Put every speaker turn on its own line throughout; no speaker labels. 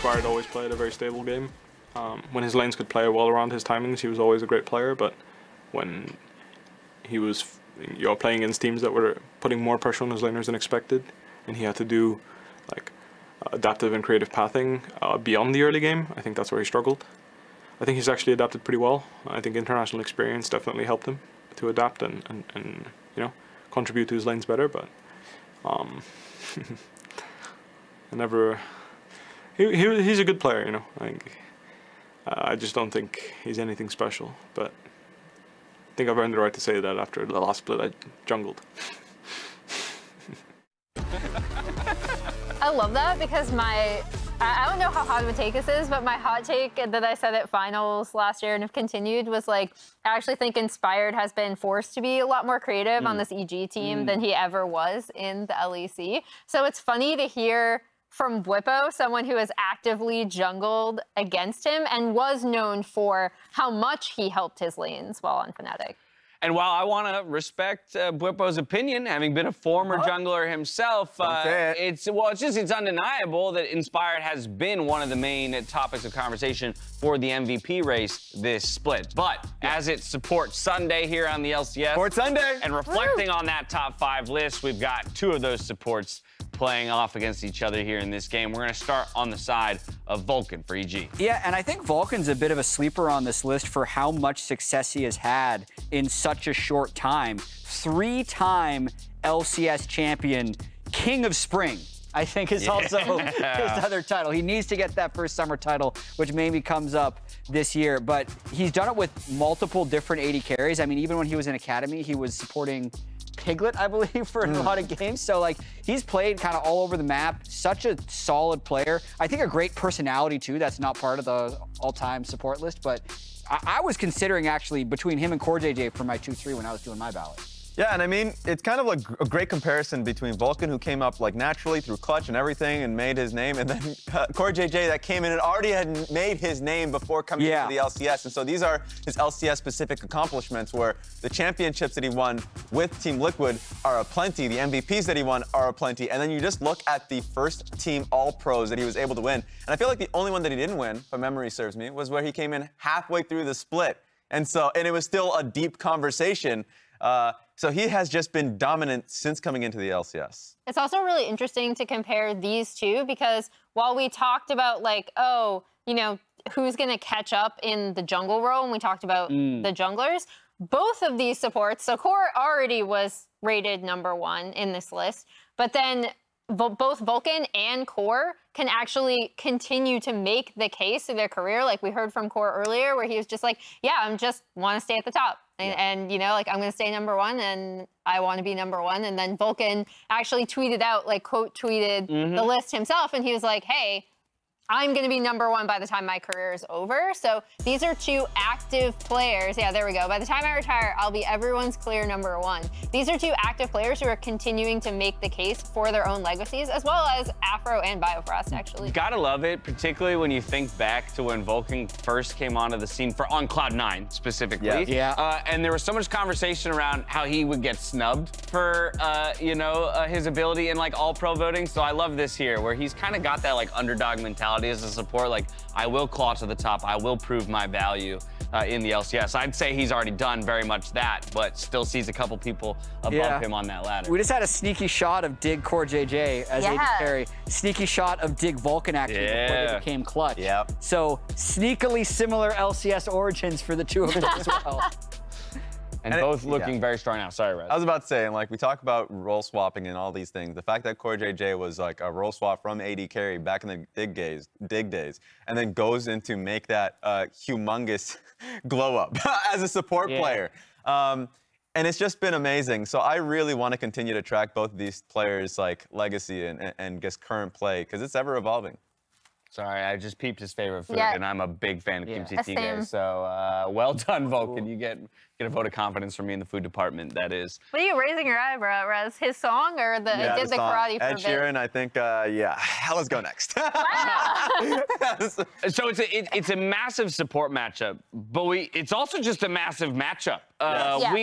Inspired always played a very stable game. When his lanes could play well around his timings, he was always a great player, but when he was playing against teams that were putting more pressure on his laners than expected, and he had to do like adaptive and creative pathing beyond the early game, I think that's where he struggled. I think he's actually adapted pretty well. I think international experience definitely helped him to adapt and contribute to his lanes better, but he's a good player, I just don't think he's anything special, but I think I've earned the right to say that after the last split I jungled.
I love that because I don't know how hot of a take this is, but my hot take that I said at finals last year and have continued was like, I actually think Inspired has been forced to be a lot more creative on this EG team than he ever was in the LEC. So it's funny to hear from Bwipo, someone who has actively jungled against him and was known for how much he helped his lanes while on Fnatic.
And while I want to respect Bwipo's opinion, having been a former jungler himself, it's undeniable that Inspired has been one of the main topics of conversation for the MVP race this split. But as it's Support Sunday here on the LCS,
Support Sunday,
and reflecting on that top 5 list, we've got 2 of those supports playing off against each other here in this game. We're going to start on the side of Vulcan for EG.
Yeah, and I think Vulcan's a bit of a sleeper on this list for how much success he has had in such a short time. 3-time LCS champion, King of Spring, I think is also his other title. He needs to get that first summer title, which maybe comes up this year, but he's done it with multiple different AD carries. I mean, even when he was in Academy, he was supporting Piglet, I believe, for a lot of games. So, like, he's played kind of all over the map. Such a solid player. I think a great personality, too. That's not part of the all-time support list. But I was considering, actually, between him and CoreJJ for my 2-3 when I was doing my ballot.
Yeah, and I mean, it's kind of like a great comparison between Vulcan, who came up like naturally through clutch and everything and made his name, and then CoreJJ that came in and already had made his name before coming into the LCS. And so these are his LCS-specific accomplishments, where the championships that he won with Team Liquid are aplenty, the MVPs that he won are aplenty, and then you just look at the first team All-Pros that he was able to win. And I feel like the only one that he didn't win, if memory serves me, was where he came in halfway through the split. And it was still a deep conversation. So he has just been dominant since coming into the LCS.
It's also really interesting to compare these two because while we talked about like, who's going to catch up in the jungle role, and we talked about the junglers, both of these supports, so Core already was rated #1 in this list, but then both Vulcan and Core can actually continue to make the case of their career. Like we heard from Core earlier, where he was just like, yeah, I'm just want to stay at the top. And I'm going to stay #1 and I want to be #1. And then Vulcan actually tweeted out, like quote tweeted the list himself. And he was like, hey, I'm going to be #1 by the time my career is over. So these are 2 active players. Yeah, there we go. By the time I retire, I'll be everyone's clear #1. These are 2 active players who are continuing to make the case for their own legacies, as well as Afro and Biofrost, actually.
You gotta love it, particularly when you think back to when Vulcan first came onto the scene on Cloud9 specifically. And there was so much conversation around how he would get snubbed for, his ability in like all-pro voting. So I love this here, where he's kind of got that like underdog mentality as a support, like I will claw to the top, I will prove my value in the LCS. I'd say he's already done very much that, but still sees a couple people above him on that ladder.
We just had a sneaky shot of Dig CoreJJ as AD carry, sneaky shot of Dig Vulcan actually before they became clutch. So sneakily similar LCS origins for the 2 of them as well.
And both looking very strong now. Sorry, Rez.
I was about to say, and like we talk about role swapping and all these things, the fact that CoreJJ was like a role swap from AD carry back in the dig days, and then goes in to make that humongous glow up as a support player. And it's just been amazing. So I really want to continue to track both of these players' like legacy and just current play, because it's ever evolving.
Sorry, I just peeped his favorite food, and I'm a big fan of Kimchi Jjigae. So well done, Vulcan. You get a vote of confidence from me in the food department. That is.
What are you raising your eyebrow, Rez? His song or the did the karate for
Ed Sheeran, I think. Let's go next.
So it's a massive support matchup, but it's also just a massive matchup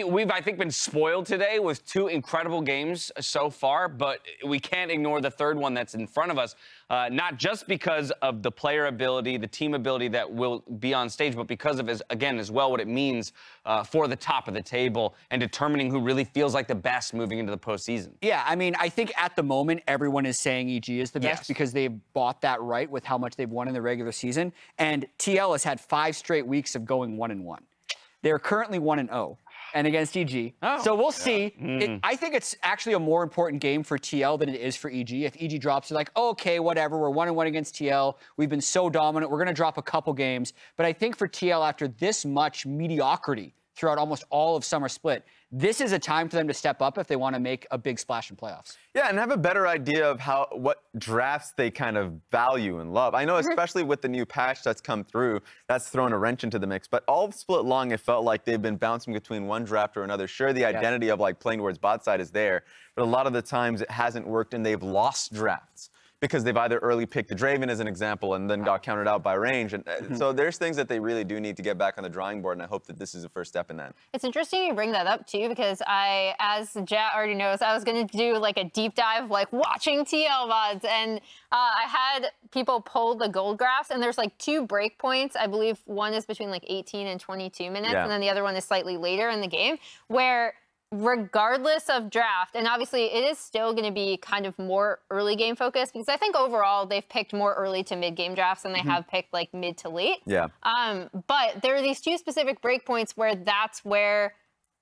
We've, I think, been spoiled today with 2 incredible games so far, but we can't ignore the third one that's in front of us, not just because of the player ability, the team ability that will be on stage, but because of, as well, what it means for the top of the table and determining who really feels like the best moving into the postseason.
Yeah, I mean, I think at the moment, everyone is saying EG is the best because they've bought that right with how much they've won in the regular season. And TL has had 5 straight weeks of going 1-1. They're currently 1-0 and against EG. So we'll see. I think it's actually a more important game for TL than it is for EG. If EG drops, you're like, okay, whatever, we're 1-1 against TL. We've been so dominant. We're going to drop a couple games. But I think for TL, after this much mediocrity throughout almost all of summer split, this is a time for them to step up if they want to make a big splash in playoffs. Yeah, and have a better idea of what drafts they kind of value and love. I know, especially with the new patch that's come through, that's thrown a wrench into the mix. But all split long, it felt like they've been bouncing between one draft or another. Sure, the identity of like playing towards bot side is there, but a lot of the times it hasn't worked and they've lost drafts because they've either early picked the Draven as an example and then got counted out by range. And so there's things that they really do need to get back on the drawing board, and I hope that this is the first step in that. It's interesting you bring that up, too, because as Jat already knows, I was going to do like a deep dive, like watching TL VODs, and I had people pull the gold graphs, and there's like 2 breakpoints. I believe one is between like 18 and 22 minutes, and then the other one is slightly later in the game, where regardless of draft, and obviously it is still going to be kind of more early game focused, because I think overall they've picked more early to mid game drafts than they have picked like mid to late. But there are these 2 specific breakpoints where that's where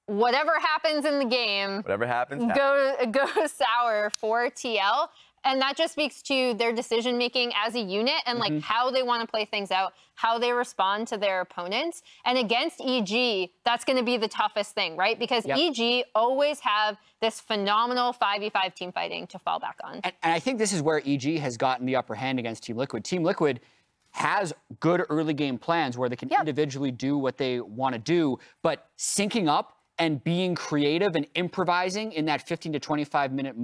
whatever happens in the game, goes sour for TL. And that just speaks to their decision making as a unit and like how they want to play things out, how they respond to their opponents. And against EG, that's going to be the toughest thing, right? Because EG always have this phenomenal 5v5 team fighting to fall back on. And I think this is where EG has gotten the upper hand against Team Liquid. Team Liquid has good early game plans where they can individually do what they want to do, but syncing up and being creative and improvising in that 15 to 25 minute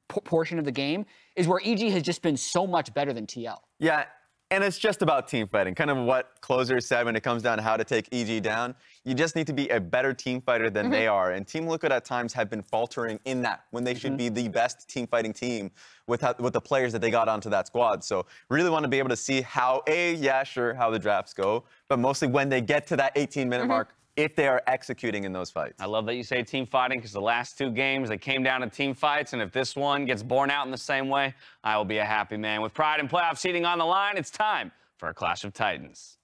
portion of the game is where EG has just been so much better than TL. Yeah, and it's just about team fighting. Kind of what Closer said when it comes down to how to take EG down. You just need to be a better team fighter than they are. And Team Liquid at times have been faltering in that when they should be the best team fighting team with the players that they got onto that squad. So really want to be able to see how, how the drafts go, but mostly when they get to that 18-minute mark, if they are executing in those fights. I love that you say team fighting, because the last 2 games, they came down to team fights, and if this one gets borne out in the same way, I will be a happy man. With pride and playoff seeding on the line, it's time for a Clash of Titans.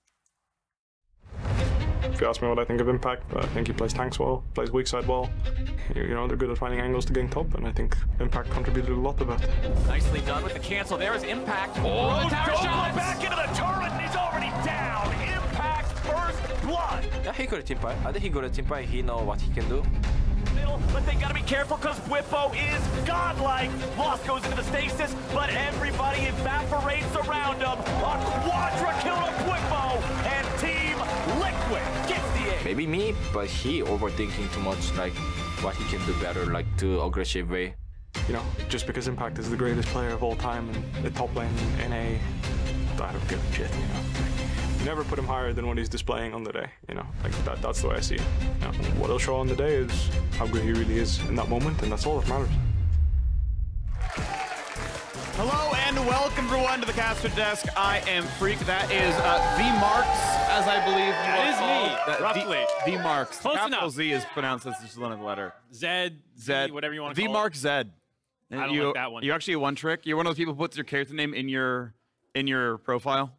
If you ask me what I think of Impact, I think he plays tanks well, plays weak side well. You know, they're good at finding angles to getting top, and I think Impact contributed a lot to that.
Nicely done with the cancel. There is Impact. Oh, the tower shot back into the turret, and he's already down. Impact first blood.
Yeah, he good at team fight. I think he good at team fight. He know what he can do.
But they gotta be careful because Bwipo is godlike. Lost goes into the stasis, but everybody evaporates around him. A quadra kill of Bwipo, and Team Liquid gets the A.
Maybe me, but he overthinking too much, like what he can do better, like too aggressive way.
You know, just because Impact is the greatest player of all time and the top lane in NA, I don't give a shit, you know. You never put him higher than what he's displaying on the day, you know, like that's the way I see it. You know, what he'll show on the day is how good he really is in that moment, and that's all that matters.
Hello and welcome everyone to the Caster Desk. I am Freak. That is VMarks, as I believe you
That is me, roughly.
VMarks.
Close
Capital
enough.
Z is pronounced as just another letter.
Zed,
Zed,
whatever you want to call
VMarks Zed.
I don't like that one.
You actually one trick. You're one of those people who puts your character name in your profile.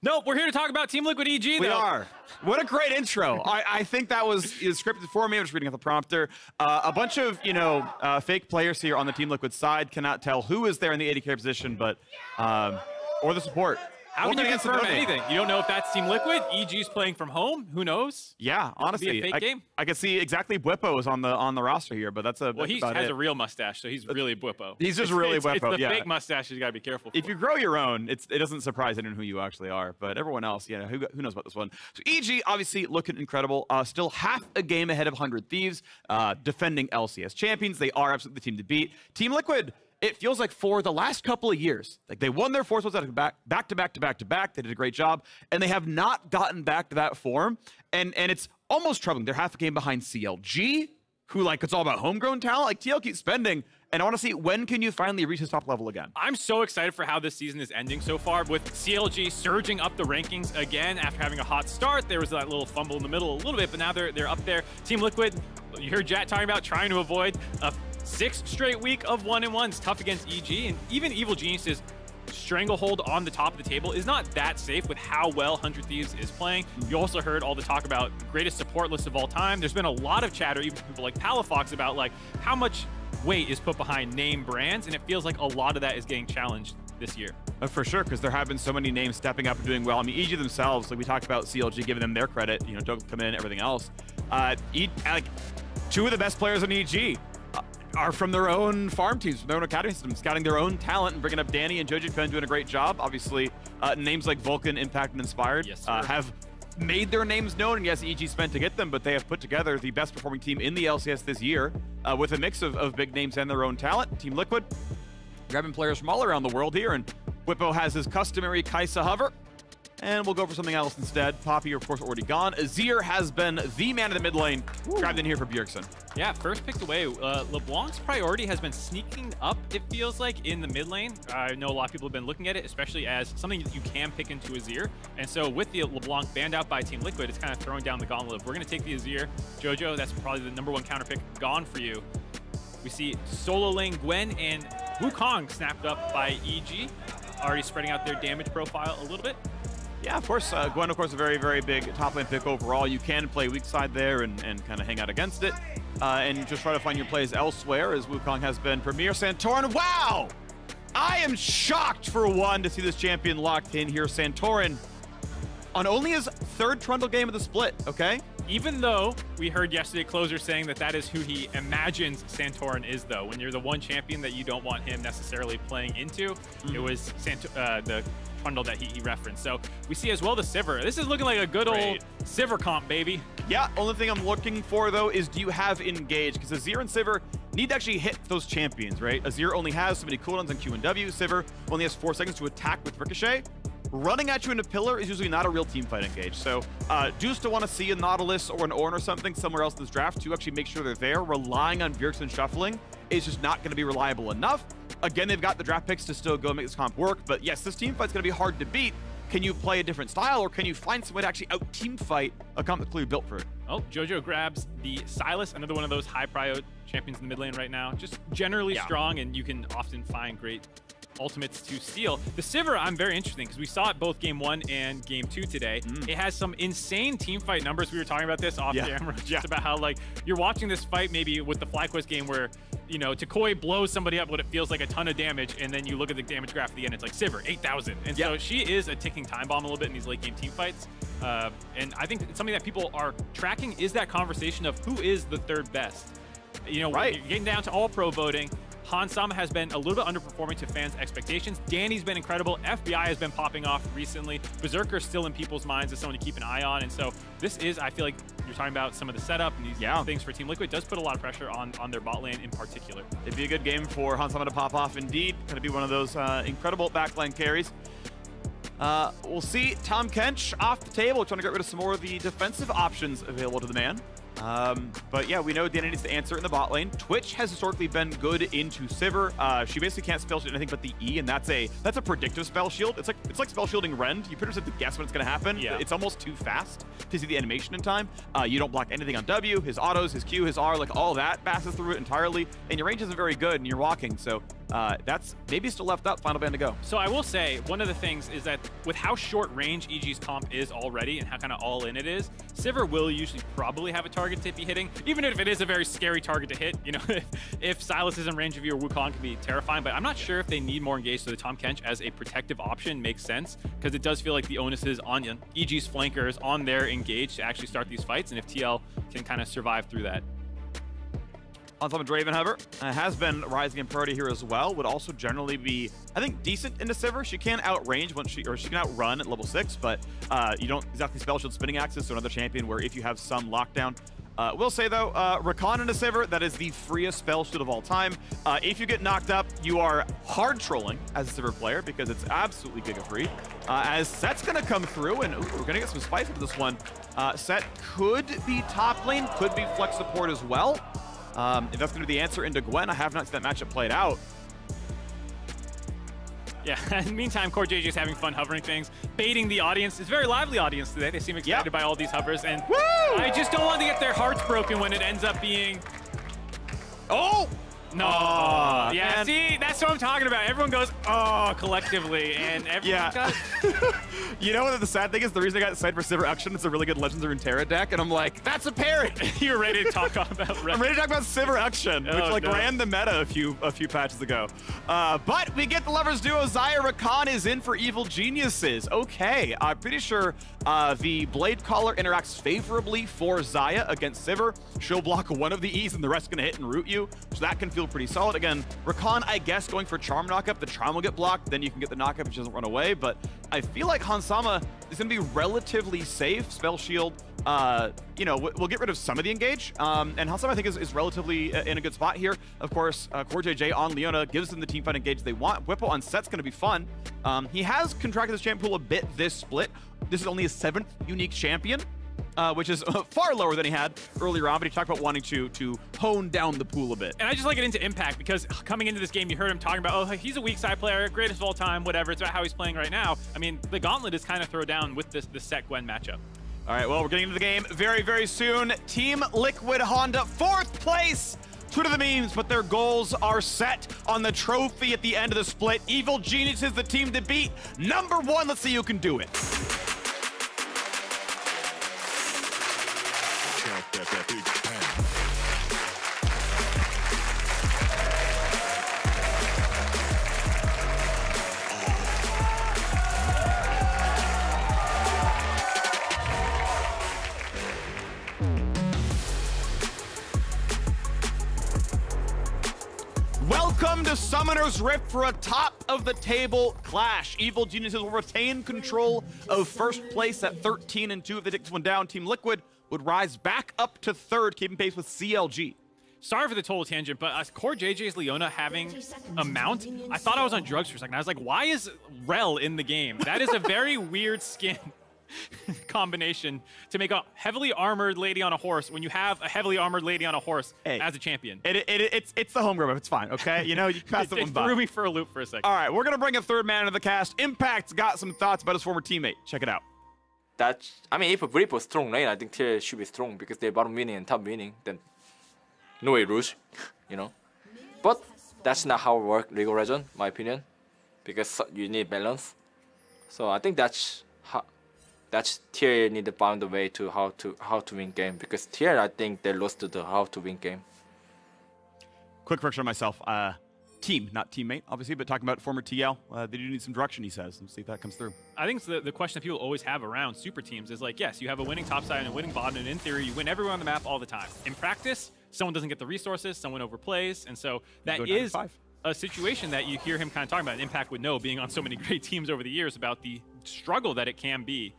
Nope, we're here to talk about Team Liquid EG, though.
We are. What a great intro. I think that was scripted for me. I'm just reading off the prompter. A bunch of, fake players here on the Team Liquid side. Cannot tell who is there in the AD carry position, but, or the support.
How can you confirm anything? You don't know if that's Team Liquid? EG's playing from home? Who knows?
Yeah, honestly.
Could be a fake game.
I could see exactly Bwipo is on the roster here, but that's a
Well, he has a real mustache, so he's really Bwipo.
He's just really Bwipo,
It's the fake mustache you got to be careful for.
If you grow your own, it doesn't surprise anyone who you actually are, but everyone else, who knows about this one? So EG, obviously, looking incredible. Still half a game ahead of 100 Thieves, defending LCS champions. They are absolutely the team to beat. Team Liquid, it feels like for the last couple of years, like they won their Force Worlds back to back. They did a great job, and they have not gotten back to that form. And it's almost troubling. They're half a game behind CLG, who, like, it's all about homegrown talent. Like, TL keeps spending. And I want to see, when can you finally reach this top level again?
I'm so excited for how this season is ending so far, with CLG surging up the rankings again after having a hot start. There was that little fumble in the middle a little bit, but now they're up there. Team Liquid, you heard Jat talking about trying to avoid a 6th straight week of 1-1s, tough against EG, and even Evil Genius's stranglehold on the top of the table is not that safe with how well 100 Thieves is playing. You also heard all the talk about greatest support list of all time. There's been a lot of chatter, even from people like Palafox, about like how much weight is put behind name brands, and it feels like a lot of that is getting challenged this year.
For sure, because there have been so many names stepping up and doing well. I mean, EG themselves, like we talked about CLG, giving them their credit, you know, don't come in, everything else. Like, 2 of the best players on EG are from their own farm teams, from their own academy system, scouting their own talent and bringing up Danny and Jojo Pen doing a great job. Obviously, names like Vulcan, Impact, and Inspired have made their names known, and yes, EG spent to get them, but they have put together the best performing team in the LCS this year with a mix of big names and their own talent. Team Liquid grabbing players from all around the world here, and Whippo has his customary Kai'Sa hover, and we'll go for something else instead. Poppy, of course, already gone. Azir has been the man in the mid lane, grabbed in here for Bjergsen.
Yeah, first picked away. LeBlanc's priority has been sneaking up, it feels like, in the mid lane. I know a lot of people have been looking at it, especially as something that you can pick into Azir. And so with the LeBlanc banned out by Team Liquid, it's kind of throwing down the gauntlet of, we're going to take the Azir. Jojo, that's probably the #1 counter pick gone for you. We see solo lane Gwen and Wukong snapped up by EG, already spreading out their damage profile a little bit.
Yeah, of course. Gwen, of course, a very, very big top lane pick overall. You can play weak side there and kind of hang out against it. And just try to find your plays elsewhere, as Wukong has been Premier Santorin. Wow! I am shocked for one to see this champion locked in here. Santorin on only his 3rd Trundle game of the split, okay?
Even though we heard yesterday Closer saying that that is who he imagines Santorin is, though. When you're the one champion that you don't want him necessarily playing into, it was the Trundle that he referenced. So we see as well the Sivir. This is looking like a good old Sivir comp, baby.
Yeah, only thing I'm looking for, though, is do you have Engage? Because Azir and Sivir need to actually hit those champions, right? Azir only has so many cooldowns on Q and W. Sivir only has 4 seconds to attack with Ricochet. Running at you in a pillar is usually not a real team fight engage. So do still want to see a Nautilus or an Ornn or something somewhere else in this draft to actually make sure they're there. Relying on Bjergsen shuffling is just not going to be reliable enough. Again, they've got the draft picks to still go make this comp work. But yes, this team fight's going to be hard to beat. Can you play a different style, or can you find some way to actually out-team fight a comp that's clearly built for it?
Oh, Jojo grabs the Sylas, another one of those high-prio champions in the mid lane right now. Just generally strong, and you can often find great ultimates to steal. The Sivir, I'm very interesting because we saw it both game 1 and game 2 today. It has some insane team fight numbers. We were talking about this off camera, just about how, like, you're watching this fight maybe with the FlyQuest game where, you know, Takoi blows somebody up what it feels like a ton of damage, and then you look at the damage graph at the end, it's like Sivir 8,000. And so she is a ticking time bomb a little bit in these late game team fights. And I think it's something that people are tracking is that conversation of who is the 3rd best. You know, you're getting down to all pro voting. Hansama has been a little bit underperforming to fans' expectations. Danny's been incredible. FBI has been popping off recently. Berserker's still in people's minds as someone to keep an eye on. And so this is, I feel like you're talking about some of the setup and these things for Team Liquid. It does put a lot of pressure on their bot lane in particular.
It'd be a good game for Hansama to pop off indeed. Going to be one of those incredible backline carries. We'll see Tahm Kench off the table, trying to get rid of some more of the defensive options available to the man. But yeah, we know Danny needs to answer in the bot lane. Twitch has historically been good into Sivir. She basically can't spell shield anything but the E, and that's a predictive spell shield. It's like spell shielding Rend. You pretty much have to guess when it's going to happen. It's almost too fast to see the animation in time. You don't block anything on W. His autos, his Q, his R, like all that passes through it entirely, and your range isn't very good, and you're walking. So that's maybe still left up. Final band to go.
So I will say one of the things is that with how short range EG's comp is already and how kind of all in it is, Sivir will usually probably have a target to be hitting, even if it is a very scary target to hit. You know, if Sylas is in range of you or Wukong can be terrifying, but I'm not sure if they need more engaged. So the Tahm Kench as a protective option makes sense because it does feel like the onus is on EG's flankers, on their engage to actually start these fights, and if TL can kind of survive through that.
On top of Dravenhover, has been rising in priority here as well. Would also generally be, I think, decent into Sivir. She can outrange once she can outrun at level 6, but you don't exactly spell shield spinning axis, so another champion where if you have some lockdown. Will say though, Rakan into Sivir, that is the freest spell shield of all time. If you get knocked up, you are hard trolling as a Sivir player because it's absolutely giga free. As Set's gonna come through, and we're gonna get some spice into this one. Set could be top lane, could be flex support as well. If that's going to be the answer into Gwen, I have not seen that matchup played out.
Yeah, in the meantime, CoreJJ is having fun hovering things, baiting the audience. It's a very lively audience today. They seem excited by all these hovers, and I just don't want to get their hearts broken when it ends up being...
Oh!
No. Yeah, man. See, that's what I'm talking about. Everyone goes, oh, collectively, and everyone does.
You know what the sad thing is? The reason I got excited for Sivir Action, it's a really good Legends of Runeterra deck, and I'm like, that's a parry!
You're ready to talk about
I'm ready to talk about Sivir Action, which ran the meta a few patches ago. But we get the Lovers duo. Xayah Rakan is in for Evil Geniuses. Okay, I'm pretty sure the Blade Caller interacts favorably for Xayah against Sivir. She'll block one of the E's and the rest gonna hit and root you, so that can feel pretty solid. Again, Rakan, I guess, going for Charm knockup. The Charm will get blocked, then you can get the knockup, which doesn't run away, but I feel like Hansama is gonna be relatively safe. Spell Shield, you know, we'll get rid of some of the engage, and Hansama, I think, is relatively in a good spot here. Of course, CoreJJ on Leona gives them the teamfight engage they want. Bwipo on Set's gonna be fun. He has contracted this champ pool a bit this split. This is only his 7th unique champion, which is far lower than he had earlier on, but he talked about wanting to hone down the pool a bit.
And I just like it into Impact because coming into this game, you heard him talking about, oh, he's a weak side player, greatest of all time, whatever. It's about how he's playing right now. I mean, the gauntlet is kind of thrown down with this Set Gwen matchup.
All right, well, we're getting into the game very, very soon. Team Liquid Honda, 4th place. Twitter the memes, but their goals are set on the trophy at the end of the split. Evil Genius is the team to beat. Number 1, let's see who can do it. Welcome to Summoner's Rift for a top-of-the-table clash. Evil Geniuses will retain control of 1st place at 13-2. If they take this one down, Team Liquid would rise back up to 3rd, keeping pace with CLG.
Sorry for the total tangent, but CoreJJ's Leona having a mount, I thought I was on drugs for a second. I was like, why is Rel in the game? That is a very weird skin combination to make a heavily armored lady on a horse when you have a heavily armored lady on a horse as a champion.
It's the homegrown, it's fine, okay? You know, you pass the one by.
It threw me for a loop for a second.
All right, we're going to bring a 3rd man into the cast. Impact's got some thoughts about his former teammate. Check it out.
I mean, if a Bwipo is strong lane, I think Tier should be strong because they're bottom winning and top winning. Then no way lose, you know. But that's not how it works, League of Legends, my opinion, because you need balance. So I think that's Tier need to find a way to how to win game, because Tier, I think they lost to the how to win game.
Quick correction on myself. Team, not teammate, obviously, but talking about former TL. They do need some direction, he says. Let's see if that comes through.
I think the question that people always have around super teams is like, yes, you have a winning top side and a winning bottom, and in theory, you win everywhere on the map all the time. In practice, someone doesn't get the resources, someone overplays, and so that is a situation that you hear him kind of talking about. Impact would know, being on so many great teams over the years, about the struggle that it can be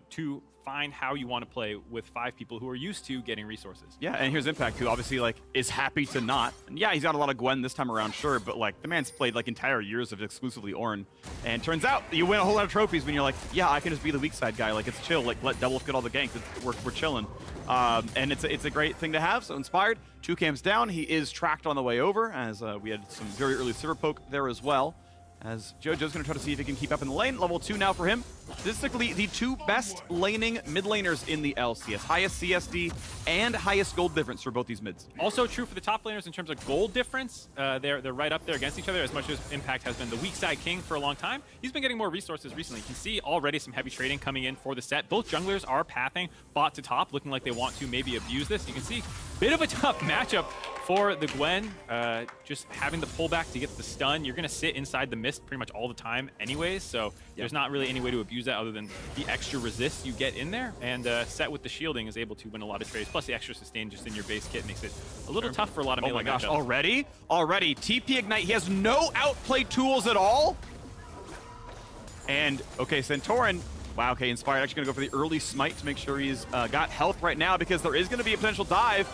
to find how you want to play with 5 people who are used to getting resources.
Yeah, and here's Impact, who obviously like is happy to not. And yeah, he's got a lot of Gwen this time around, sure, but like the man's played like entire years of exclusively Ornn. And turns out you win a whole lot of trophies when you're like, yeah, I can just be the weak side guy. Like, it's chill. Like, let Doublelift get all the ganks. We're chilling. And it's a great thing to have. So Inspired, 2 camps down. He is tracked on the way over, as we had some very early Sivir poke there as well. As JoJo's going to try to see if he can keep up in the lane. Level 2 now for him. Statistically, the 2 best laning mid laners in the LCS. Highest CSD and highest gold difference for both these mids.
Also true for the top laners in terms of gold difference. They're right up there against each other, as much as Impact has been the weak side king for a long time. He's been getting more resources recently. You can see already some heavy trading coming in for the set. Both junglers are pathing bot to top, looking like they want to maybe abuse this. You can see a bit of a tough matchup for the Gwen, just having the pullback to get the stun. You're going to sit inside the mist pretty much all the time anyways, so there's not really any way to abuse that other than the extra resist you get in there. And Set with the shielding is able to win a lot of trades, plus the extra sustain just in your base kit makes it a little tough for a lot of melee matchups. Oh my gosh,
already? TP Ignite, he has no outplay tools at all. And, okay, Santorin, wow, okay, Inspired actually going to go for the early smite to make sure he's got health right now, because there is going to be a potential dive.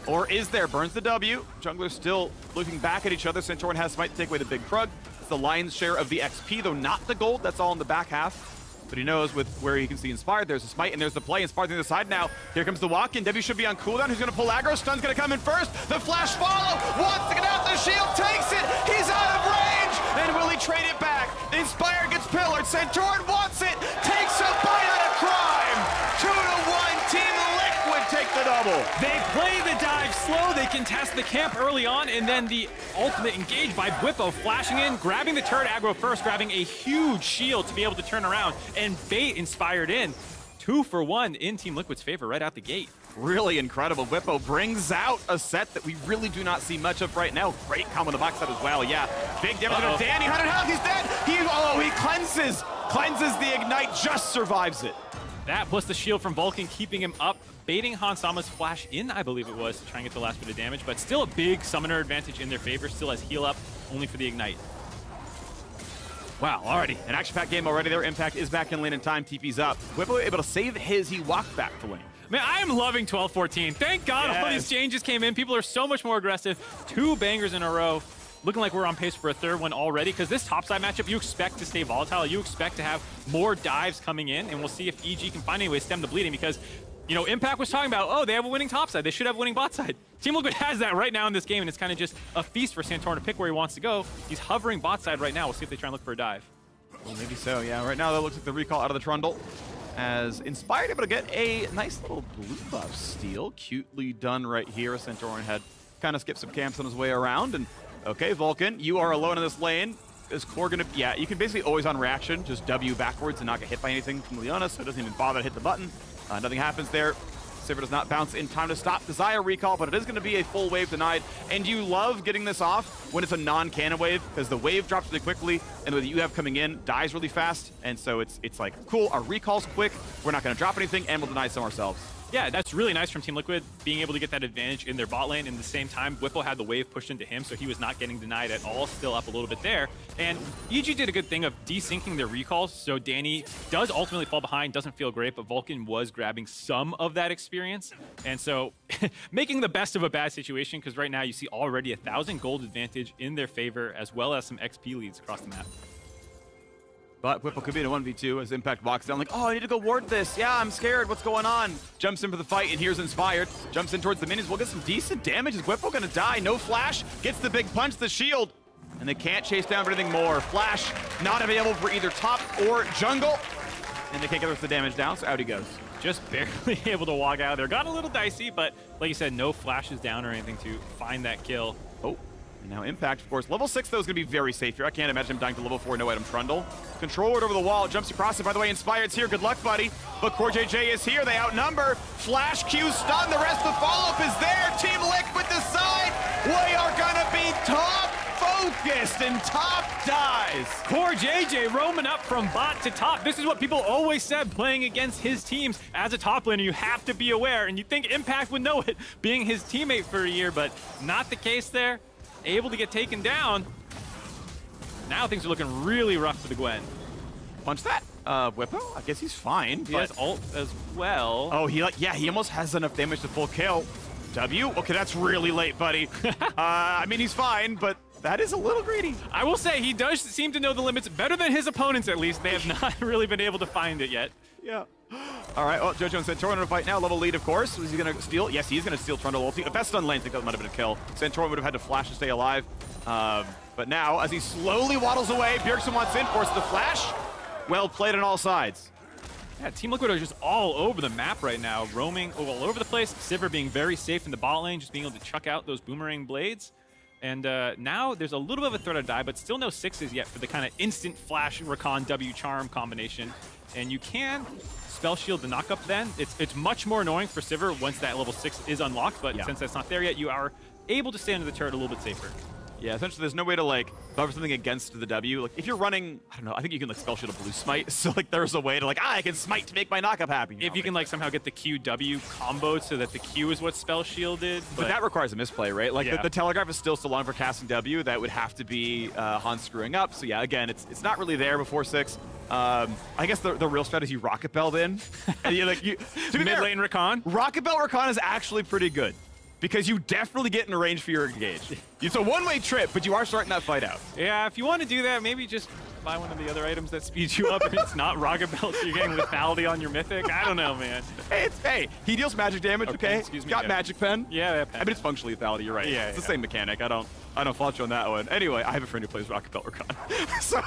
Or is there? Burns the W. Jungler's still looking back at each other. Santorin has smite to take away the big Krug. It's the lion's share of the XP, though not the gold. That's all in the back half. but he knows with where he can see Inspired, there's a smite, and there's the play. Inspired on the side now. Here comes the walk-in. W should be on cooldown. Who's going to pull aggro? Stun's going to come in first. The flash follow. Wants to get out. The shield takes it. He's out of range. And will he trade it back? Inspired gets pillared. Santorin wants it. Takes a bite out of crime. 2-1. Team Liquid take the double.
They play the dive slow. They contest the camp early on, and then the ultimate engage by Bwipo flashing in, grabbing the turret aggro first, grabbing a huge shield to be able to turn around and bait Inspired in. 2 for 1 in Team Liquid's favor right out the gate.
Really incredible. Bwipo brings out a set that we really do not see much of right now. Great combo on the backside as well. Yeah, big damage on Danny. 100 health. He's dead. He cleanses the ignite. Just survives it.
That plus the shield from Vulcan keeping him up, baiting Hansama's flash in, I believe it was, to try and get the last bit of damage, but still a big summoner advantage in their favor. Still has heal up, only for the ignite.
Wow, already. An action-packed game already. Their Impact is back in lane in time. TP's up. Bwipo able to save his. He walked back to lane.
Man, I am loving 12-14. Thank God all these changes came in. People are so much more aggressive. 2 bangers in a row. Looking like we're on pace for a 3rd one already, because this topside matchup, you expect to stay volatile. You expect to have more dives coming in, and we'll see if EG can find any way to stem the bleeding, because, you know, Impact was talking about, oh, they have a winning topside. They should have a winning bot side. Team Liquid has that right now in this game, and it's kind of just a feast for Santorin to pick where he wants to go. He's hovering bot side right now. We'll see if they try and look for a dive.
Well, maybe so, yeah. Right now, that looks like the recall out of the Trundle. As Inspired able to get a nice little blue buff steal. Cutely done right here. Santorin had kind of skipped some camps on his way around. And okay, Vulcan, you are alone in this lane. Is Core gonna, yeah, you can basically always on reaction, just W backwards and not get hit by anything from Leona, so it doesn't even bother to hit the button. Nothing happens there. Sivir does not bounce in time to stop Desire recall, but it is going to be a full wave denied. And you love getting this off when it's a non-cannon wave, because the wave drops really quickly, and what you have coming in dies really fast. And so it's like, cool, our recall's quick, we're not going to drop anything, and we'll deny some ourselves.
Yeah, that's really nice from Team Liquid, being able to get that advantage in their bot lane. In the same time, Bwipo had the wave pushed into him, so he was not getting denied at all, still up a little bit there. And EG did a good thing of desyncing their recalls, so Danny does ultimately fall behind, doesn't feel great, but Vulcan was grabbing some of that experience. And so making the best of a bad situation, because right now you see already 1,000 gold advantage in their favor, as well as some XP leads across the map.
But Bwipo could be in a 1v2 as Impact walks down like, oh, I need to go ward this. Yeah, I'm scared. What's going on? Jumps in for the fight, and here's Inspired. Jumps in towards the minions. We'll get some decent damage. Is Bwipo going to die? No flash. Gets the big punch, the shield. And they can't chase down for anything more. Flash not available for either top or jungle. And they can't get the damage down, so out he goes.
Just barely able to walk out of there. Got a little dicey, but like you said, no flashes down or anything to find that kill.
Oh. And now Impact, of course. Level 6, though, is going to be very safe here. I can't imagine him dying to level 4 no-item Trundle. Control it over the wall. Jumps across it. By the way, Inspired's here. Good luck, buddy. But CoreJJ is here. They outnumber. Flash Q stun. The rest of the follow-up is there. Team Liquid decide. We are going to be top focused and top dies.
CoreJJ roaming up from bot to top. This is what people always said playing against his teams. As a top laner, you have to be aware. And you'd think Impact would know it, being his teammate for a year, but not the case there. Able to get taken down. Now things are looking really rough for the Gwen.
Punch that. Bwipo, I guess he's fine.
He has ult as well.
Oh, he almost has enough damage to full kill. W? Okay, that's really late, buddy. I mean, he's fine, but that is a little greedy.
I will say, he does seem to know the limits better than his opponents, at least. They have not really been able to find it yet.
Yeah. All right, well, Jojo and Santorin in a fight now. Level lead, of course. Is he going to steal? Yes, he's going to steal Trundle ulti. If that's stun lane, I think that might have been a kill. Santorin would have had to flash to stay alive. But now, as he slowly waddles away, Bjergsen wants in, forces the flash. Well played on all sides.
Yeah, Team Liquid are just all over the map right now, roaming all over the place. Sivir being very safe in the bot lane, just being able to chuck out those boomerang blades. And now there's a little bit of a threat of die, but still no 6s yet for the kind of instant flash Rakan W charm combination. And you can spell shield the knockup then. It's much more annoying for Sivir once that level 6 is unlocked, but since that's not there yet, you are able to stay under the turret a little bit safer.
Yeah, essentially there's no way to like cover something against the W. Like if you're running, I don't know, I think you can like spell shield a blue smite. So like there's a way to like, I can smite to make my knockup happen.
If you can like somehow get the QW comboed so that the Q is what spell shielded.
But that requires a misplay, right? Like the telegraph is still so long for casting W. That would have to be Hans screwing up. So yeah, again, it's not really there before 6. I guess the real strategy Rocket Belled in. And you like to be
mid lane Rakan.
Rocket Bell Rakan is actually pretty good. Because you definitely get in range for your engage. It's a one-way trip, but you are starting that fight out.
Yeah, if you want to do that, maybe just buy one of the other items that speeds you up if it's not Raga Belt, so you're getting lethality on your mythic? I don't know, man.
Hey, he deals magic damage, okay?
Excuse me.
Got
yeah.
magic pen.
Yeah,
I mean, it's functional lethality, you're right.
Yeah,
it's the same mechanic. I don't fault you on that one. Anyway, I have a friend who plays Rocket Belt Rakan. So,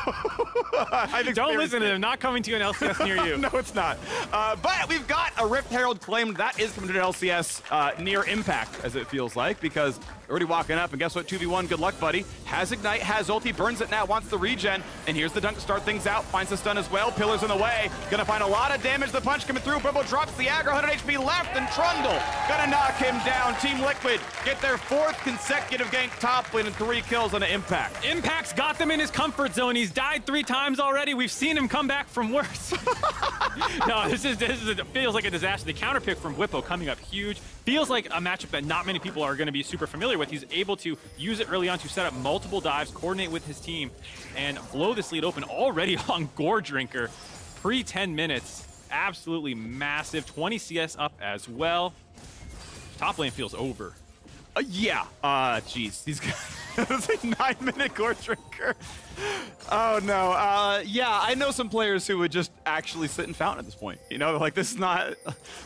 don't listen to them. Not coming to an LCS near you.
No, it's not. But we've got a Rift Herald claimed. That is coming to an LCS near Impact, as it feels like, because already walking up, and guess what? 2v1, good luck, buddy. Has Ignite, has ulti, burns it now, wants the regen, and here's the dunk to start things out. Finds the stun as well. Pillars in the way. Gonna find a lot of damage. The punch coming through. Bubble drops the aggro, 100 HP left, and Trundle gonna knock him down. Team Liquid get their 4th consecutive gank top lane and 3 kills on an Impact.
Impact's got them in his comfort zone. He's died 3 times already. We've seen him come back from worse. No, this feels like a disaster. The counter pick from Whippo coming up huge. Feels like a matchup that not many people are going to be super familiar with. He's able to use it early on to set up multiple dives, coordinate with his team, and blow this lead open already on Gore Drinker. Pre-10 minutes. Absolutely massive. 20 CS up as well. Top lane feels over.
Yeah. Jeez. These guys. It's a 9-minute Gore Drinker. Oh, no. Yeah, I know some players who would just actually sit in Fountain at this point. You know, like, this is not...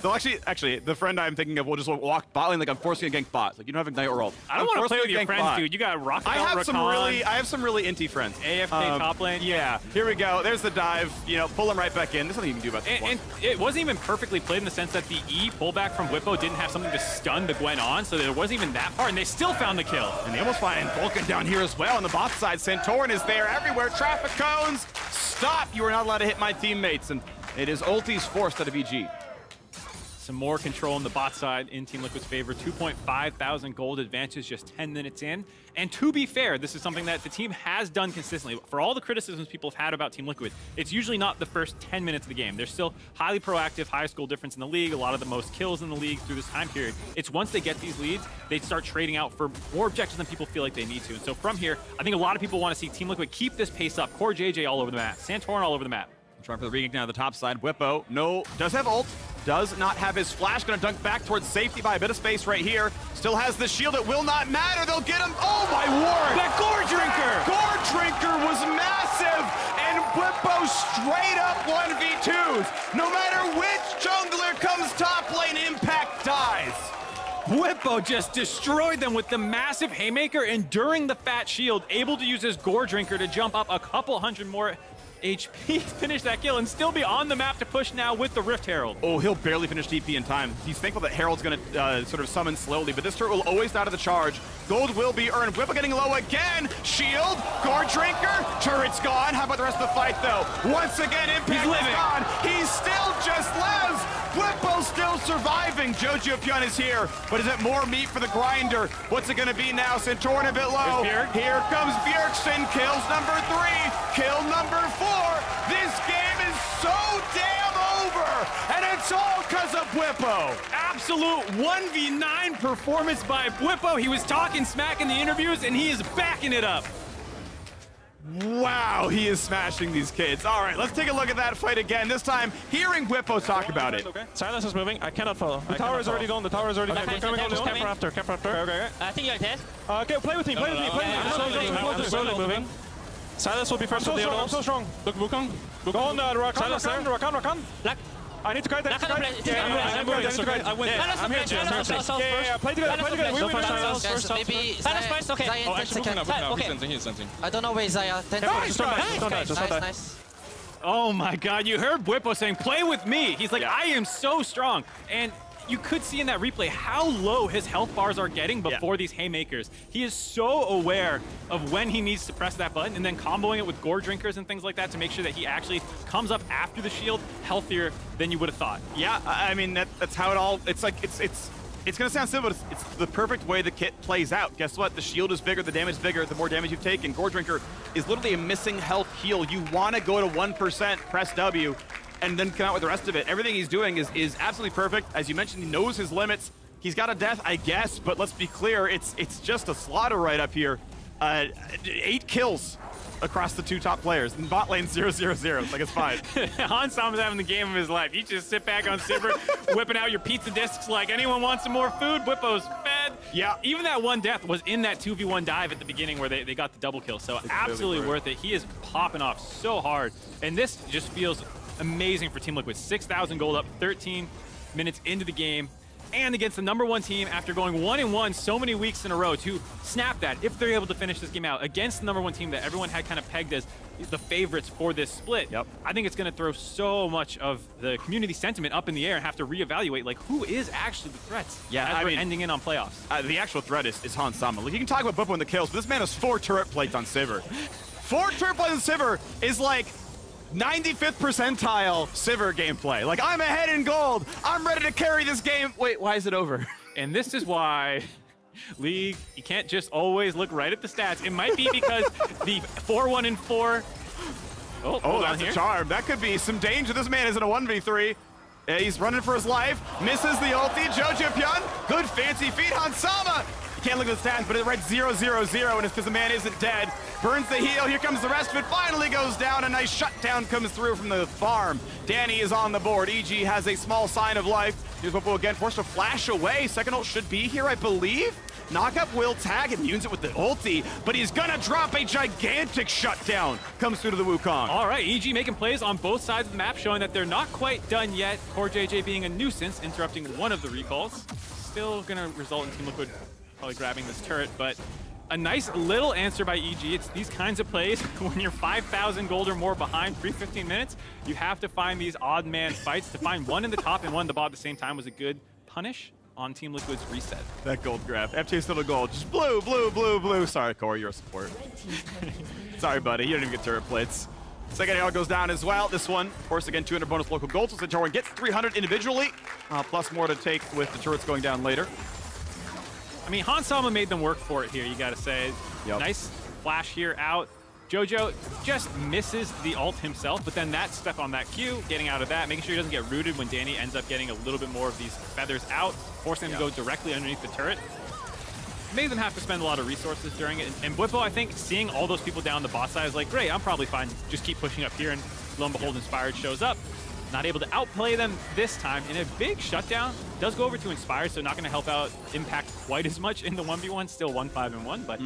They'll actually, the friend I'm thinking of will just walk bot lane like I'm forcing a gank bot. Like, you don't have Ignite or ult.
I don't want to play with your friends, dude. You got Rocket Belt,
I have some really inty friends.
AFK top lane.
Yeah. Here we go. There's the dive. You know, pull him right back in. There's nothing you can do about this one.
And it wasn't even perfectly played in the sense that the E pullback from Whippo didn't have something to stun the Gwen on, so there wasn't even that far, and they still found the kill.
And they almost find Vulcan down here as well on the bot side. Santorin is there everywhere. Traffic cones. Stop. You are not allowed to hit my teammates. And it is ultis forced out of EG.
Some more control on the bot side in Team Liquid's favor. 2.5 thousand gold advantage just 10 minutes in. And to be fair, this is something that the team has done consistently. For all the criticisms people have had about Team Liquid, it's usually not the first 10 minutes of the game. They're still highly proactive, highest goal difference in the league, a lot of the most kills in the league through this time period. It's once they get these leads, they start trading out for more objectives than people feel like they need to. And so from here, I think a lot of people want to see Team Liquid keep this pace up. Core JJ all over the map, Santorin all over the map.
Trying for the re-gank now on the top side. Whippo, no, does have ult. Does not have his flash. Gonna dunk back towards safety by a bit of space right here. Still has the shield. It will not matter. They'll get him. Oh my word!
That Gore Drinker!
Gore Drinker was massive, and Whippo straight up 1v2s. No matter which jungler comes top lane, Impact dies.
Whippo just destroyed them with the massive haymaker, and during the fat shield, able to use his Gore Drinker to jump up a couple hundred more HP, finish that kill, and still be on the map to push now with the Rift Herald.
Oh, he'll barely finish TP in time. He's thankful that Herald's going to sort of summon slowly, but this turret will always die to the charge. Gold will be earned. Whippo getting low again. Shield, Gore Drinker, turret's gone. How about the rest of the fight, though? Once again, Impact is gone. He still just lives. Whippo still surviving. Jojo Pyun is here, but is it more meat for the grinder? What's it going to be now? Santorin a bit low. Here comes Bjergsen. Kills number 3. Kill number 4. This game is so damn over, and it's all because of Whippo.
Absolute 1v9 performance by Whippo. He was talking smack in the interviews, and he is backing it up.
Wow, he is smashing these kids. All right, let's take a look at that fight again. This time, hearing Whippo talk about it.
Okay. Silence is moving. I cannot follow. The tower is already gone. The tower is already gone. Camper after. Okay.
I think you're dead.
Okay, play with me. Play with me. I'm slowly moving. Silence will be first. I'm so strong. Look, Wukong. Go on, Rakan. I need to kite that. I win. I'm here, yeah, play together.
Maybe Silence first, okay.
Oh, actually, he's sensing.
I don't know where Zaya. Nice.
Oh my god, you heard Whippo saying, play with me. He's like, I am so strong. And you could see in that replay how low his health bars are getting before these haymakers. He is so aware of when he needs to press that button and then comboing it with Gore Drinkers and things like that to make sure that he actually comes up after the shield healthier than you would have thought.
Yeah, I mean, that's how it all, it's like, it's gonna sound simple, but it's the perfect way the kit plays out. Guess what? The shield is bigger, the damage is bigger, the more damage you've taken. Gore Drinker is literally a missing health heal. You wanna go to 1%, press W, and then come out with the rest of it. Everything he's doing is absolutely perfect. As you mentioned, he knows his limits. He's got a death, I guess, but let's be clear, it's just a slaughter right up here. 8 kills across the 2 top players. In bot lane 0-0-0, like it's fine.
Hansam's having the game of his life. You just sit back on Sivir, whipping out your pizza discs like anyone wants some more food. Whippo's fed.
Yeah.
Even that one death was in that 2v1 dive at the beginning where they got the double kill. So absolutely worth it. He is popping off so hard. And this just feels amazing for Team Liquid. 6,000 gold up, 13 minutes into the game. And against the #1 team after going 1-1 so many weeks in a row to snap that, if they're able to finish this game out against the #1 team that everyone had kind of pegged as the favorites for this split.
Yep.
I think it's going to throw so much of the community sentiment up in the air and have to reevaluate like who is actually the threats as we're ending in on playoffs.
The actual threat is Hans Sama. Like, you can talk about Bwipo and the kills, but this man has 4 turret plates on Sivir. 4 turret plates on Sivir is like 95th percentile Sivir gameplay. Like, I'm ahead in gold. I'm ready to carry this game. Wait, why is it over?
And this is why, League, you can't just always look right at the stats. It might be because the 4-1-4. Oh,
that's a charm. That could be some danger. This man is in a 1v3. He's running for his life. Misses the ulti. Jojopyun. Good fancy feet. Hans Sama. You can't look at the stats, but it read 0-0-0, and it's because the man isn't dead. Burns the heal. Here comes the rest of it. Finally goes down. A nice shutdown comes through from the farm. Danny is on the board. EG has a small sign of life. Here's Bwipo again, forced to flash away. Second ult should be here, I believe. Knockup will tag and use it with the ulti, but he's gonna drop a gigantic shutdown. Comes through to the Wukong.
All right, EG making plays on both sides of the map, showing that they're not quite done yet. CoreJJ being a nuisance, interrupting one of the recalls. Still gonna result in Team Liquid probably grabbing this turret, but a nice little answer by EG. It's these kinds of plays when you're 5,000 gold or more behind pre-15 minutes, you have to find these odd man fights. To find one in the top and one in the bottom at the same time was a good punish on Team Liquid's reset.
That gold grab. FT's little gold. Just blue, blue, blue, blue. Sorry, Core, you're a support. Sorry, buddy. You don't even get turret plates. Second AR goes down as well. This one, of course, again, 200 bonus local gold. So Santorin gets 300 individually, plus more to take with the turrets going down later.
I mean, Hans Sama made them work for it here, you gotta say.
Yep.
Nice flash here out. Jojo just misses the ult himself, but then that stuck on that Q, getting out of that, making sure he doesn't get rooted when Danny ends up getting a little bit more of these feathers out, forcing him to go directly underneath the turret. Made them have to spend a lot of resources during it. And Bwipo, I think, seeing all those people down the bot side is like, great, I'm probably fine. Just keep pushing up here, and lo and behold, Inspired shows up. Not able to outplay them this time in a big shutdown. Does go over to Inspired, so not going to help out Impact quite as much in the 1v1. Still 1-5-1, but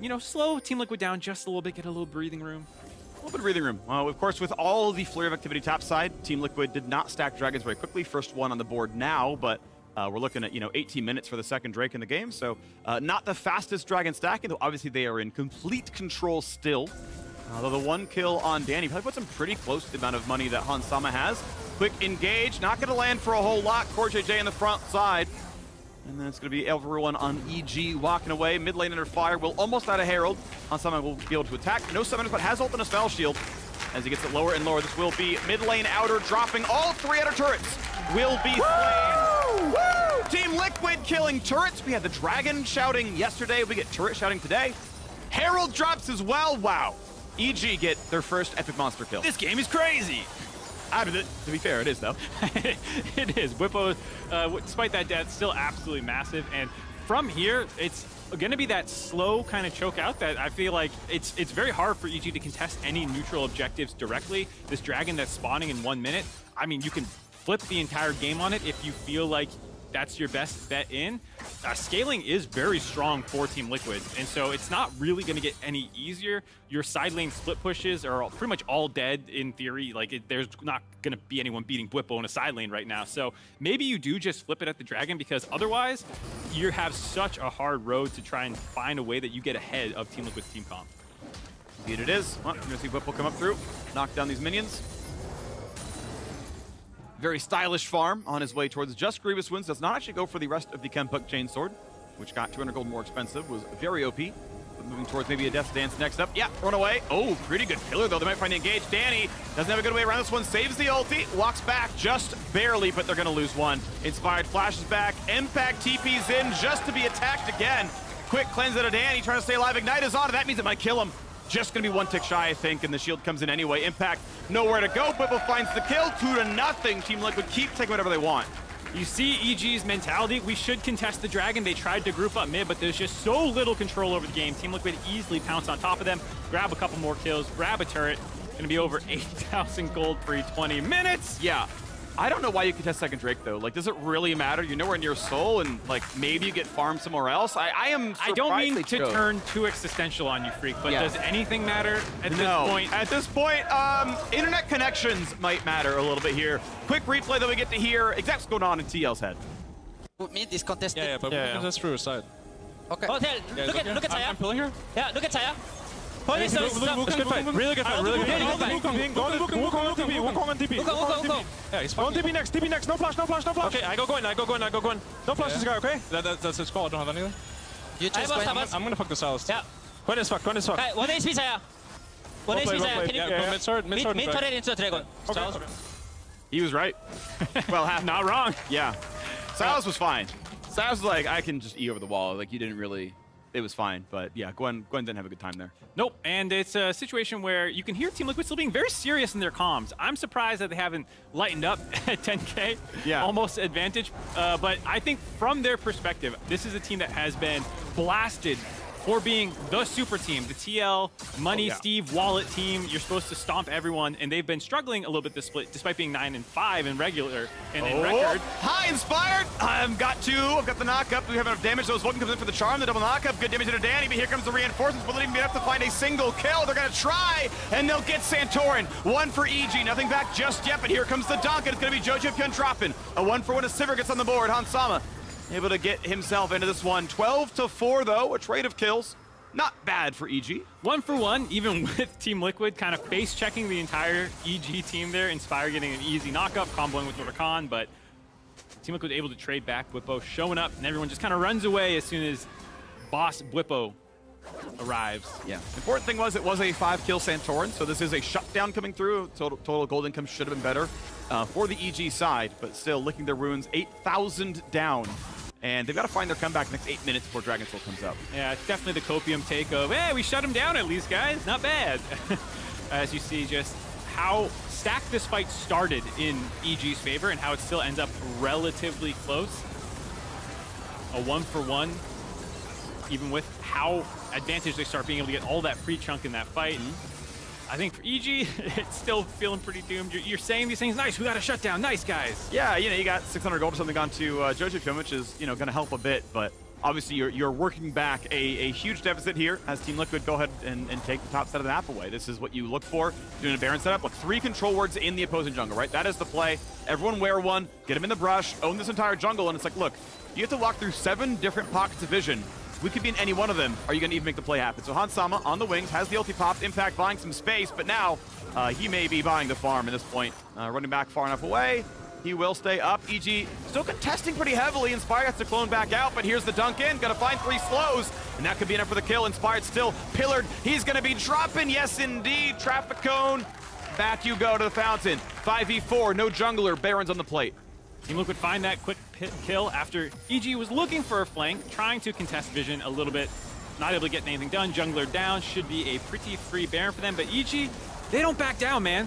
you know, slow Team Liquid down just a little bit, get a little breathing room.
A little bit of breathing room. Of course, with all the flurry of activity topside, Team Liquid did not stack Dragons very quickly. First one on the board now, but we're looking at 18 minutes for the second Drake in the game, so not the fastest Dragon stacking, though obviously they are in complete control still. Although the one kill on Danny probably puts him pretty close to the amount of money that Hans Sama has. Quick engage, not going to land for a whole lot. CoreJJ in the front side. And then it's going to be everyone on EG walking away. Mid lane under fire. Will almost out of Herald. Hans Sama will be able to attack. No summoners, but has ult and a spell shield. As he gets it lower and lower, this will be mid lane outer, dropping all 3 outer turrets. Will be slain. Woo! Team Liquid killing turrets. We had the Dragon shouting yesterday. We get turret shouting today. Herald drops as well. Wow. EG get their first epic monster kill.
This game is crazy.
To be fair, it is, though.
It is. Bwipo, despite that death, still absolutely massive. And from here, it's going to be that slow kind of choke out that I feel like it's very hard for EG to contest any neutral objectives directly. This Dragon that's spawning in 1 minute, I mean, you can flip the entire game on it if you feel like that's your best bet in. Scaling is very strong for Team Liquid, and so it's not really going to get any easier. Your side lane split pushes are pretty much all dead in theory. Like, there's not going to be anyone beating Bwipo in a side lane right now. So maybe you do just flip it at the Dragon, because otherwise you have such a hard road to try and find a way that you get ahead of Team Liquid's team comp.
Indeed it is. Well, you're going to see Bwipo come up through, knock down these minions. Very stylish farm on his way towards just Grievous Winds. Does not actually go for the rest of the Kempuk Chainsword, which got 200 gold more expensive. Was very OP. But moving towards maybe a Death Dance next up. Yeah, run away. Oh, pretty good pillar, though. They might find the engage. Danny doesn't have a good way around this one. Saves the ulti. Walks back just barely, but they're going to lose one. Inspired flashes back. Impact TP's in just to be attacked again. Quick cleanse out of Danny, trying to stay alive. Ignite is on. That means it might kill him. Just going to be 1 tick shy, I think, and the shield comes in anyway. Impact, nowhere to go. Bwipo finds the kill, 2-0. Team Liquid keep taking whatever they want.
You see EG's mentality. We should contest the Dragon. They tried to group up mid, but there's just so little control over the game. Team Liquid easily pounce on top of them, grab a couple more kills, grab a turret. Going to be over 8,000 gold for 20 minutes.
Yeah. I don't know why you contest second Drake, though. Like, does it really matter? You're nowhere near Soul, and, like, maybe you get farmed somewhere else? I am
I don't mean to turn too existential on you, Freak, but does anything matter at this point?
At this point, internet connections might matter a little bit here. Quick replay that we get to hear exactly what's going on in TL's head.
Mid is contested.
Yeah, but we can just through side.
Okay.
Oh, look at Saya. I'm pulling here.
Yeah, look at Saya.
Really good fight. Really good fight. Wukong on TP. Yeah, he's on TP next. TP next. No flash. Okay, I go Gwen. Don't flash this guy, okay? That's his call. I don't have anything.
You choose Gwen.
I'm gonna fuck the Silas.
Yeah.
Gwen is fuck.
Okay, 1 HP Saya. 1 HP Saya. Can you
go mid sword?
Mid turret into Dragon.
Okay.
He was right. Well, not wrong. Yeah. Silas was fine. Silas was like, I can just E over the wall. Like, you didn't really... It was fine, but yeah, Gwen didn't have a good time there.
Nope, and it's a situation where you can hear Team Liquid still being very serious in their comms. I'm surprised that they haven't lightened up at 10K, almost advantage. But I think from their perspective, this is a team that has been blasted for being the super team, the TL, Money, Steve, Wallet team. You're supposed to stomp everyone, and they've been struggling a little bit this split, despite being 9-5 in regular and in record.
Hi, Inspired! I've got the knock-up. We have enough damage, so Vulcan comes in for the charm, the double knock-up. Good damage into Danny, but here comes the reinforcements. Will it even be enough to find a single kill? They're gonna try, and they'll get Santorin. 1 for EG, nothing back just yet, but here comes the dunk, and it's gonna be Jojo Pyun dropping. A 1-for-1 as Sivir gets on the board. Hansama able to get himself into this one. 12-4, though, a trade of kills. Not bad for EG.
1-for-1, even with Team Liquid kind of face-checking the entire EG team there. Inspire getting an easy knock-up, comboing with Rakan, but Team Liquid able to trade back. Bwipo showing up, and everyone just kind of runs away as soon as boss Bwipo arrives.
Yeah. Important thing was it was a 5-kill Santorin, so this is a shutdown coming through. Total gold income should have been better for the EG side, but still licking their wounds. 8,000 down. And they've got to find their comeback next 8 minutes before Dragon Soul comes up.
Yeah, it's definitely the copium take of, hey, we shut him down at least, guys. Not bad. As you see just how stacked this fight started in EG's favor and how it still ends up relatively close. A 1-for-1, even with how advantaged they start being able to get all that free chunk in that fight. I think for EG, it's still feeling pretty doomed. You're saying these things, nice, we got a shutdown, nice, guys.
Yeah, you got 600 gold or something onto Jojo Pyun, which is, going to help a bit, but obviously you're working back a huge deficit here as Team Liquid go ahead and take the top set of the map away. This is what you look for doing a Baron setup. Look, 3 control wards in the opposing jungle, right? That is the play. Everyone wear one, get him in the brush, own this entire jungle, and it's like, look, you have to walk through 7 different pockets of vision. We could be in any one of them. Are you going to even make the play happen? So Hansama on the wings, has the ulti popped, Impact buying some space, but now he may be buying the farm at this point. Running back far enough away. He will stay up. EG still contesting pretty heavily. Inspired has to clone back out, but here's the dunk in. Gonna find 3 slows, and that could be enough for the kill. Inspired still pillared. He's gonna be dropping. Yes, indeed. Traffic cone. Back you go to the fountain. 5v4, no jungler. Baron's on the plate.
Team Liquid find that quick kill after EG was looking for a flank, trying to contest vision a little bit, not able to get anything done. Jungler down, should be a pretty free Baron for them, but EG, they don't back down, man.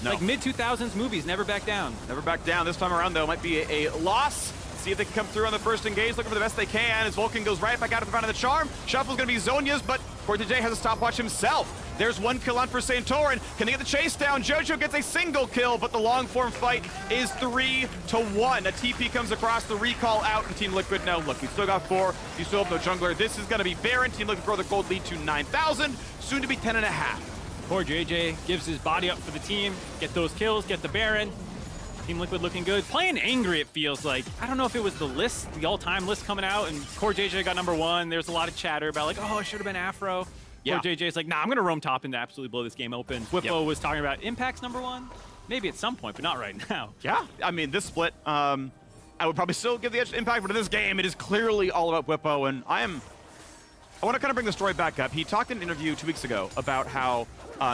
No. Like mid-2000s movies, never back down.
Never back down. This time around, though, might be a loss. See if they can come through on the first engage, looking for the best they can as Vulcan goes right back out of the front of the charm. Shuffle's gonna be Zhonya's, but CoreJJ has a stopwatch himself. There's 1 kill on for Santorin. Can they get the chase down? Jojo gets a single kill, but the long form fight is 3-1. A TP comes across, the recall out, and Team Liquid, no, look, we still got 4. You still have no jungler. This is gonna be Baron. Team Liquid grow the gold lead to 9,000, soon to be 10.5.
CoreJJ gives his body up for the team, get those kills, get the Baron. Team Liquid looking good. Playing angry, it feels like. I don't know if it was the list, the all-time list coming out, and CoreJJ got #1. There's a lot of chatter about like, oh, it should have been Afro. Yeah. CoreJJ's like, nah, I'm gonna roam top and absolutely blow this game open. Bwipo was talking about Impact's #1. Maybe at some point, but not right now.
Yeah, I mean, this split, I would probably still give the edge to Impact, but in this game, it is clearly all about Bwipo, and I want to kind of bring the story back up. He talked in an interview 2 weeks ago about how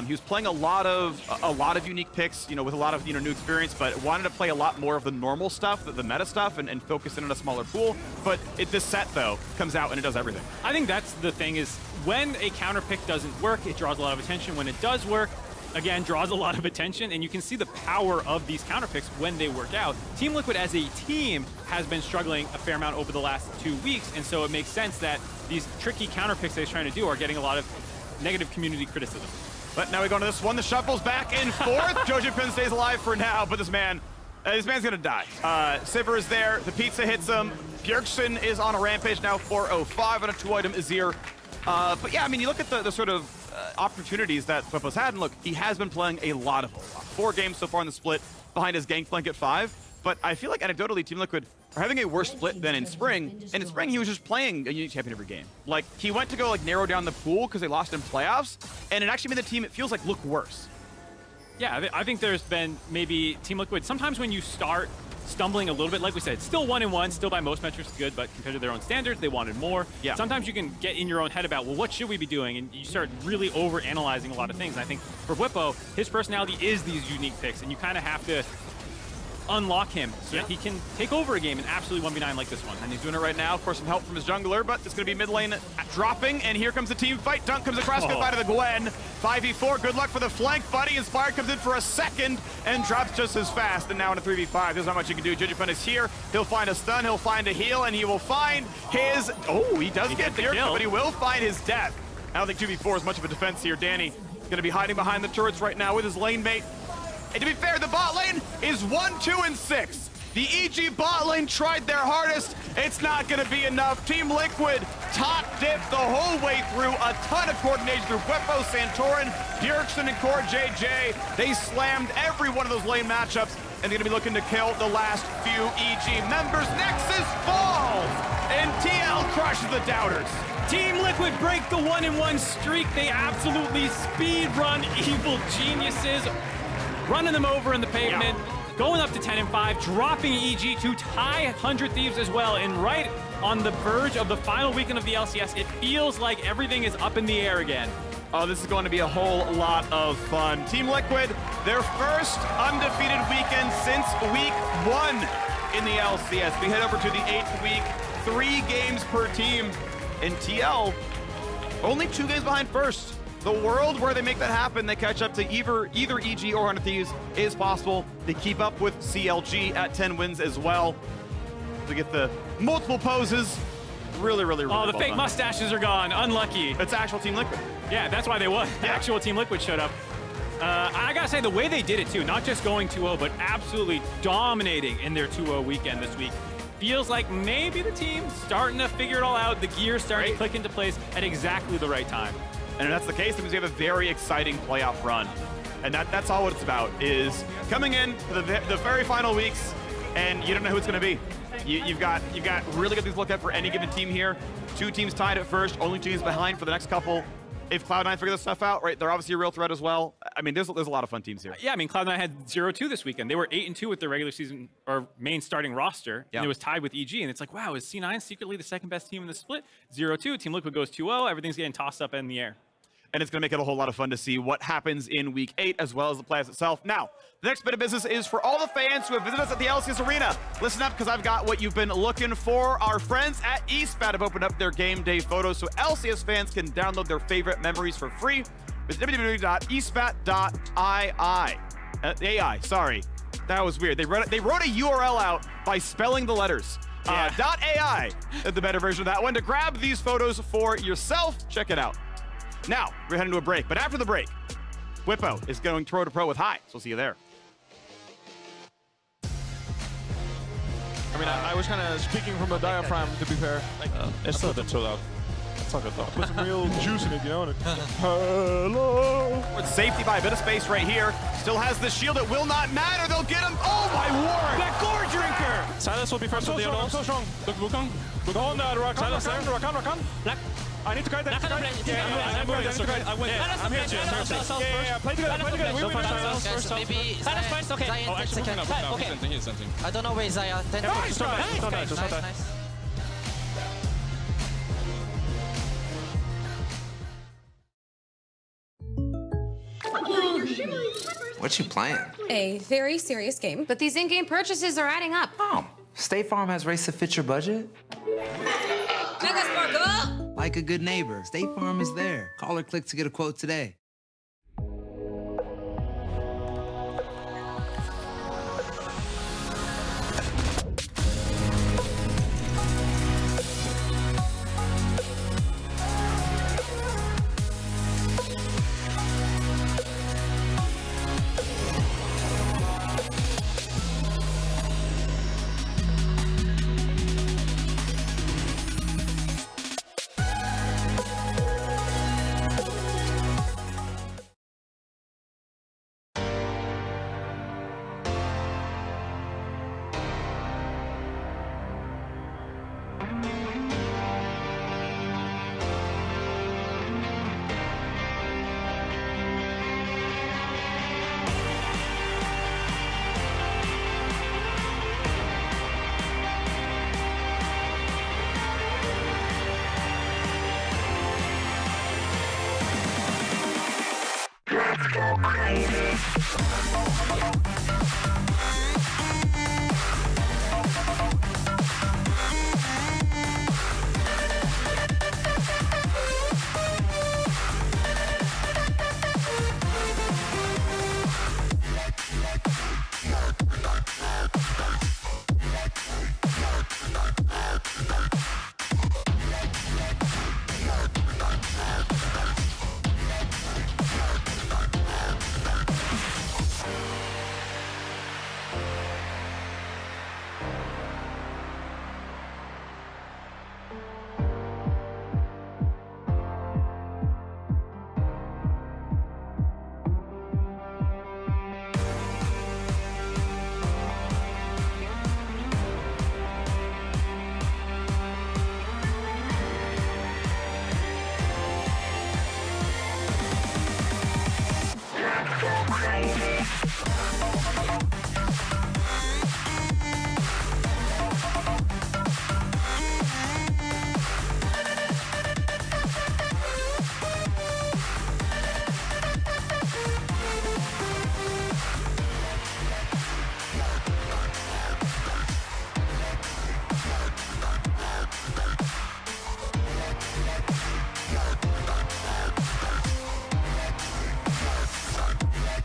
he was playing a lot of unique picks, with a lot of new experience, but wanted to play a lot more of the normal stuff, the meta stuff, and focus in on a smaller pool. But this set though comes out and it does everything.
I think that's the thing is when a counter pick doesn't work, it draws a lot of attention. When it does work, again, draws a lot of attention, and you can see the power of these counter picks when they work out. Team Liquid as a team has been struggling a fair amount over the last 2 weeks, and so it makes sense that these tricky counter picks that he's trying to do are getting a lot of negative community criticism.
But now we go to this one. The shuffle's back and forth. Jojo Pyun stays alive for now, but this man This man's gonna die. Sivir is there. The pizza hits him. Bjergsen is on a rampage now, 405 on a 2-item Azir. But yeah, I mean, you look at the sort of opportunities that Bwipo's had, and look, he has been playing a lot of them. 4 games so far in the split behind his Gangplank at 5. But I feel like anecdotally, Team Liquid are having a worse split than in Spring. And in Spring, he was just playing a unique champion every game. Like, he went to go like narrow down the pool because they lost in playoffs, and it actually made the team, it feels like, look worse.
Yeah, I think there's been maybe Team Liquid, sometimes when you start stumbling a little bit, like we said, still 1-1, still by most metrics good, but compared to their own standards, they wanted more. Yeah. Sometimes you can get in your own head about, well, what should we be doing? And you start really over-analyzing a lot of things. And I think for Bwipo, his personality is these unique picks, and you kind of have to unlock him so that he can take over a game and absolutely 1v9 like this one.
And he's doing it right now. Of course, some help from his jungler, but it's going to be mid lane dropping, and here comes the team fight. Dunk comes across, goodbye to the Gwen. 5v4, good luck for the flank, buddy. Inspired comes in for a second and drops just as fast. And now in a 3v5, there's not much you can do. Jujupun is here. He'll find a stun, he'll find a heal, and he will find his... Oh, he does get the kill, but he will find his death. I don't think 2v4 is much of a defense here. Danny going to be hiding behind the turrets right now with his lane mate. And to be fair, the bot lane is 1, 2, and 6. The EG bot lane tried their hardest. It's not going to be enough. Team Liquid top dip the whole way through. A ton of coordination through Bwipo, Santorin, Bjergsen, and CoreJJ. They slammed every one of those lane matchups, and they're going to be looking to kill the last few EG members. Nexus falls, and TL crushes the Doubters.
Team Liquid break the 1-1 streak. They absolutely speed run Evil Geniuses, running them over in the pavement, going up to 10-5, dropping EG to tie 100 Thieves as well. And right on the verge of the final weekend of the LCS, it feels like everything is up in the air again.
Oh, this is going to be a whole lot of fun. Team Liquid, their first undefeated weekend since week 1 in the LCS. We head over to the 8th week, 3 games per team. And TL, only 2 games behind first. The world where they make that happen, they catch up to either EG or 100 Thieves is possible. They keep up with CLG at 10 wins as well. To get the multiple poses, really
Oh, the
well
fake
done.
mustaches are gone. Unlucky.
It's actual Team Liquid.
Yeah, that's why they won. Yeah. Actual Team Liquid showed up. I gotta say, the way they did it too, not just going 2-0, but absolutely dominating in their 2-0 weekend this week. Feels like maybe the team's starting to figure it all out. The gears starting to click into place at exactly the right time.
And if that's the case, that means we have a very exciting playoff run. And that's all what it's about, is coming in for the very final weeks, and you don't know who it's going to be. You've got really good things to look at for any given team here. 2 teams tied at first, only 2 teams behind for the next couple. If Cloud9 figure this stuff out, right, they're obviously a real threat as well. I mean, there's a lot of fun teams here.
Yeah, I mean, Cloud9 had 0-2 this weekend. They were 8-2 with their regular season or main starting roster, and it was tied with EG. And it's like, wow, is C9 secretly the second best team in the split? 0-2. Team Liquid goes 2-0. Everything's getting tossed up in the air.
And it's going to make it a whole lot of fun to see what happens in Week 8 as well as the playoffs itself. Now, the next bit of business is for all the fans who have visited us at the LCS Arena. Listen up, because I've got what you've been looking for. Our friends at eSpat have opened up their game day photos so LCS fans can download their favorite memories for free. Visit www.espat.ai. Sorry, that was weird. They wrote a URL out by spelling the letters. .ai, the better version of that one, to grab these photos for yourself. Check it out. Now, we're heading to a break, but after the break, Bwipo is going pro-to-pro with Hai, so we'll see you there.
I mean, I was kind of speaking from a diaphragm, to be fair. It's not that so loud. It's not good though. Put some real juice in it, you know? Hello!
With safety by a bit of space right here. Still has the shield. It will not matter. They'll get him. Oh, my word! That Gore Drinker!
Silas will be first with the Odos. So strong. Look, Wukong. Look on that. Rakan. I need to kite that.
I'm
here, Jim. Yeah, play together.
Maybe Silas first, okay.
Oh, actually,
he's sensing. I don't know where Zaya.
Nice.
What you playing?
A very serious game, but these in-game purchases are adding up.
Oh, State Farm has rates to fit your budget? Like a good neighbor, State Farm is there. Call or click to get a quote today.